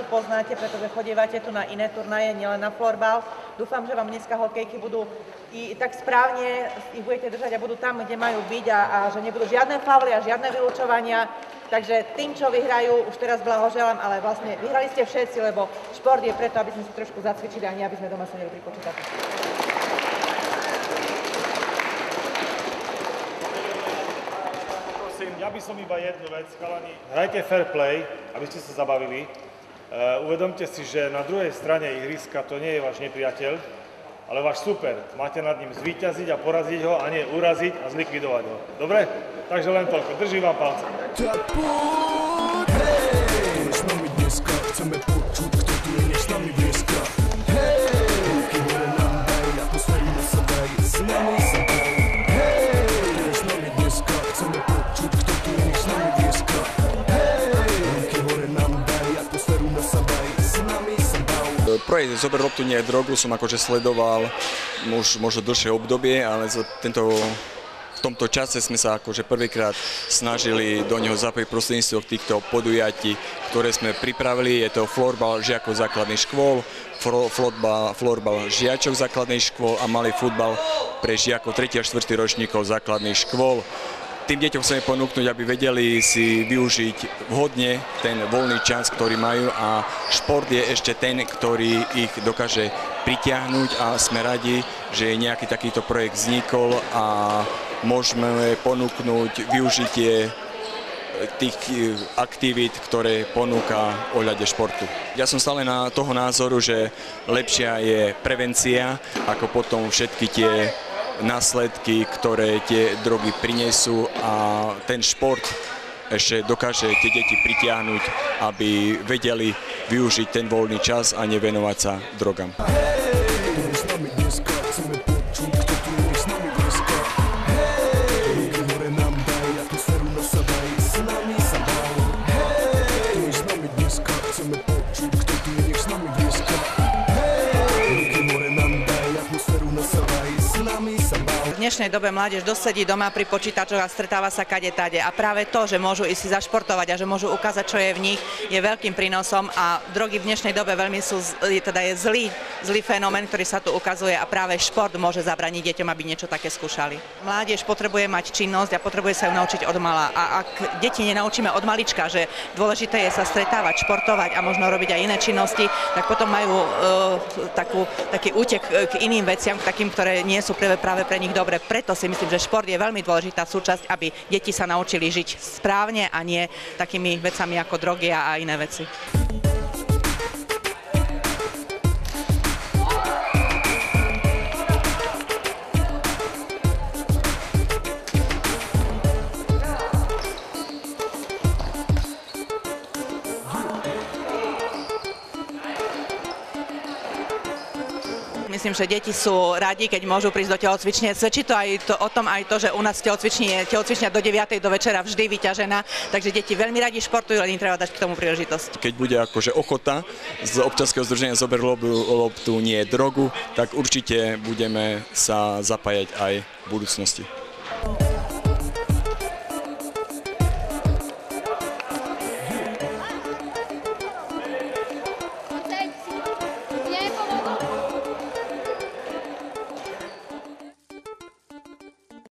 tu poznáte, pretože chodívate tu na iné turnaje, nielen na florbal. Dúfam, že vám dneska hokejky budú i tak správne, ich budete držať a budú tam, kde majú byť a že nebudú žiadne fauly a žiadne vylúčovania. Takže tým, čo vyhrajú, už teraz blahoželám, ale vlastne vyhrali ste všetci, lebo šport je preto, aby sme si trošku zacvičili a nie, aby sme doma sedeli pri počítači. Ja by som iba jednu vec, chalani, hrajte fair play, aby ste sa zabavili. Uvedomte si, že na druhej strane ihriska to nie je váš nepriateľ, ale váš super. Máte nad ním zvíťaziť a poraziť ho a nie uraziť a zlikvidovať ho. Dobre? Takže len toľko. Držím vám palce. Projekt Zober loptu nie je drogu som akože sledoval už možno dlhšie obdobie, ale v tomto čase sme sa akože prvýkrát snažili do neho zapojiť prostredníctvom týchto podujatí, ktoré sme pripravili. Je to florbal žiakov základných škôl, florbal žiačok základných škôl a malý futbal pre žiakov 3. a 4. ročníkov základných škôl. Tým deťom chceme ponúknuť, aby vedeli si využiť vhodne ten voľný čas, ktorý majú a šport je ešte ten, ktorý ich dokáže pritiahnuť a sme radi, že nejaký takýto projekt vznikol a môžeme ponúknuť využitie tých aktivít, ktoré ponúka ohľade športu. Ja som stále na toho názoru, že lepšia je prevencia, ako potom všetky tie následky, ktoré tie drogy prinesú a ten šport ešte dokáže tie deti pritiahnuť, aby vedeli využiť ten voľný čas a nevenovať sa drogám. V dnešnej dobe mládež dosedí doma pri počítačoch a stretáva sa kade-tade a práve to, že môžu ísť si zašportovať a že môžu ukázať, čo je v nich, je veľkým prínosom a drogy v dnešnej dobe veľmi je zlý fenomén, ktorý sa tu ukazuje a práve šport môže zabrániť deťom, aby niečo také skúšali. Mládež potrebuje mať činnosť a potrebuje sa ju naučiť od mala a ak deti nenaučíme od malička, že dôležité je sa stretávať, športovať a možno robiť aj iné činnosti, tak potom majú taký útek k iným veciam, k takým, ktoré nie sú práve pre nich dobré. Preto si myslím, že šport je veľmi dôležitá súčasť, aby deti sa naučili žiť správne a nie takými vecami ako drogy a iné veci. Myslím, že deti sú radi, keď môžu prísť do telocvične. Svedčí to aj o tom, že u nás telocvičňa do 9. do večera vždy vyťažená, takže deti veľmi radi športujú, len im treba dať k tomu príležitosť. Keď bude akože ochota z občianskeho združenia Zober loptu nie drogu, tak určite budeme sa zapájať aj v budúcnosti.